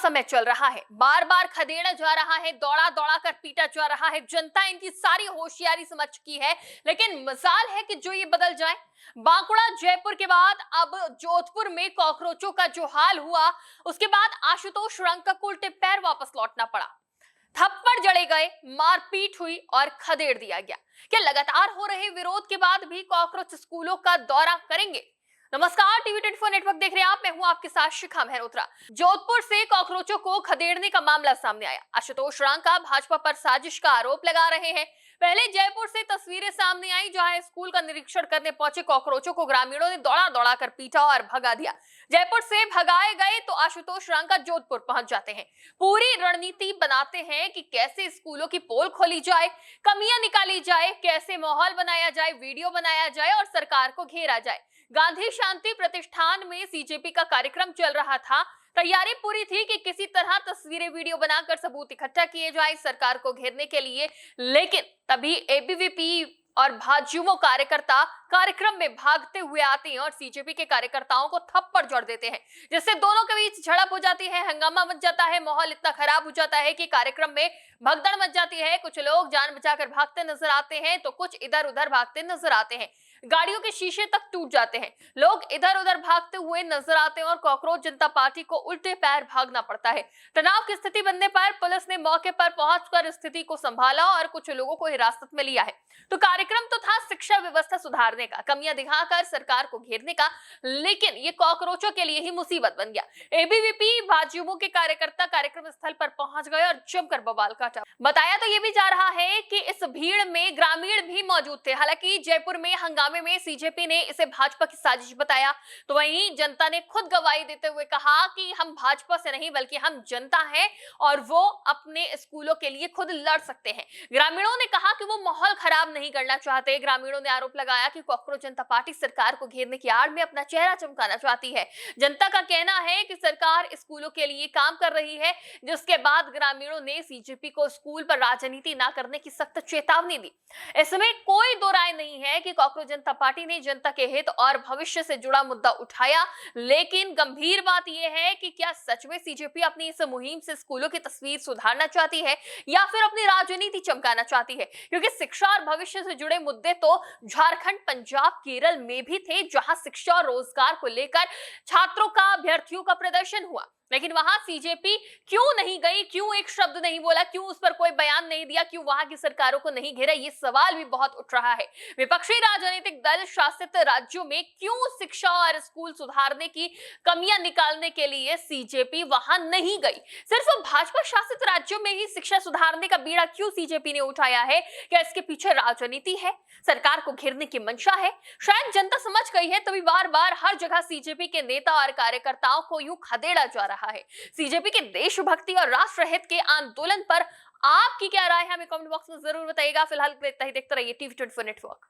समय चल रहा है, बार बार खदेड़ा जा रहा है, दौड़ा दौड़ा कर पीटा जा रहा है। जनता इनकी सारी होशियारी समझ चुकी है, लेकिन मजाल है कि जो ये बदल जाए। बांकुड़ा जयपुर के बाद अब जोधपुर में कॉकरोचों का जो हाल हुआ, उसके बाद आशुतोष रंका को उल्टे पैर वापस लौटना पड़ा। थप्पड़ जड़े गए, मारपीट हुई और खदेड़ दिया गया। क्या लगातार हो रहे विरोध के बाद भी कॉकरोच स्कूलों का दौरा करेंगे? नमस्कार, टीवी 24 नेटवर्क देख रहे हैं आप। मैं हूं आपके साथ शिखा मेहरोत्रा। जोधपुर से कॉकरोचों को खदेड़ने का मामला सामने आया। आशुतोष रंका भाजपा पर साजिश का आरोप लगा रहे हैं। पहले जयपुर से तस्वीरें सामने आई, जहां स्कूल का निरीक्षण करने पहुंचे कॉकरोचों को ग्रामीणों ने दौड़ा दौड़ा कर पीटा और भगा दिया। जयपुर से भगाए गए तो आशुतोष रंका जोधपुर पहुंच जाते हैं। पूरी रणनीति बनाते हैं कि कैसे स्कूलों की पोल खोली जाए, कमियां निकाली जाए, कैसे माहौल बनाया जाए, वीडियो बनाया जाए और सरकार को घेरा जाए। गांधी शांति प्रतिष्ठान में सीजेपी का कार्यक्रम चल रहा था। तैयारी पूरी थी कि किसी तरह तस्वीरें वीडियो बनाकर सबूत इकट्ठा किए जाए सरकार को घेरने के लिए, लेकिन तभी एबीवीपी और भाजयुमो कार्यकर्ता कार्यक्रम में भागते हुए आते हैं और सीजेपी के कार्यकर्ताओं को थप्पड़ जड़ देते हैं, जिससे दोनों के बीच झड़प हो जाती है, हंगामा मच जाता है। माहौल इतना खराब हो जाता है कि कार्यक्रम में भगदड़ मच जाती है। कुछ लोग जान बचाकर भागते नजर आते हैं तो कुछ इधर उधर भागते नजर आते हैं। गाड़ियों के शीशे तक टूट जाते हैं। लोग इधर उधर भागते हुए नजर आते हैं और कॉकरोच जनता पार्टी को उल्टे पैर भागना पड़ता है। तनाव की स्थिति बनने पर पुलिस ने मौके पर पहुंचकर स्थिति को संभाला और कुछ लोगों को हिरासत में लिया है। तो कार्यक्रम तो था शिक्षा व्यवस्था सुधारने का, कमियां दिखाकर सरकार को घेरने का, लेकिन ये कॉकरोचों के लिए ही मुसीबत बन गया। एबीवीपी भाजयुमो के कार्यकर्ता कार्यक्रम स्थल पर पहुंच गए और जमकर बवाल काटा। बताया तो ये भी जा रहा है कि इस भीड़ में ग्रामीण भी मौजूद थे। हालांकि जयपुर में हंगामे में सीजेपी ने इसे भाजपा की साजिश बताया, तो वहीं जनता ने खुद गवाही देते हुए कहा कि हम भाजपा से नहीं बल्कि हम जनता हैं और वो अपने स्कूलों के लिए खुद लड़ सकते हैं। ग्रामीणों ने कहा कि वो माहौल खराब नहीं करना चाहते। ग्रामीणों ने आरोप लगाया कि कॉकरोच जनता पार्टी सरकार को घेरने की आड़ में अपना चेहरा चमकाना चाहती है। जनता का कहना है कि सरकार स्कूलों के लिए काम कर रही है, जिसके बाद ग्रामीणों ने सीजेपी को स्कूल पर राजनीति न करने की सख्त चेतावनी दी। इसमें कोई दो राय नहीं है कि कॉकरोच जनता पार्टी ने जनता के हित और भविष्य से जुड़ा मुद्दा उठाया, लेकिन गंभीर बात यह है कि क्या सच में सीजेपी अपनी इस मुहिम से स्कूलों की तस्वीर सुधारना चाहती है या फिर अपनी राजनीति चमकाना चाहती है? क्योंकि शिक्षा और भविष्य से जुड़े मुद्दे तो झारखंड, पंजाब, केरल में भी थे, जहां शिक्षा और रोजगार को लेकर छात्रों का, अभ्यर्थियों का प्रदर्शन हुआ, लेकिन वहां सीजेपी क्यों नहीं गई, क्यों एक शब्द नहीं बोला, क्यों उस पर कोई बयान नहीं दिया, क्यों वहां की सरकारों को नहीं घेरा? ये सवाल भी बहुत उठ रहा है। विपक्षी राजनीतिक दल शासित राज्यों में क्यों शिक्षा और स्कूल सुधारने की कमियां निकालने के लिए सीजेपी वहां नहीं गई? सिर्फ भाजपा शासित राज्यों में ही शिक्षा सुधारने का बीड़ा क्यों सीजेपी ने उठाया है? क्या इसके पीछे राजनीति है, सरकार को घेरने की मंशा है? शायद जनता समझ गई है, तभी बार बार हर जगह सीजेपी के नेता और कार्यकर्ताओं को यूं खदेड़ा जा रहा है। सीजेपी के देशभक्ति और राष्ट्रहित के आंदोलन पर आपकी क्या राय है, हमें कमेंट बॉक्स में जरूर बताइएगा। फिलहाल देखते रहिए टीवी 24 नेटवर्क।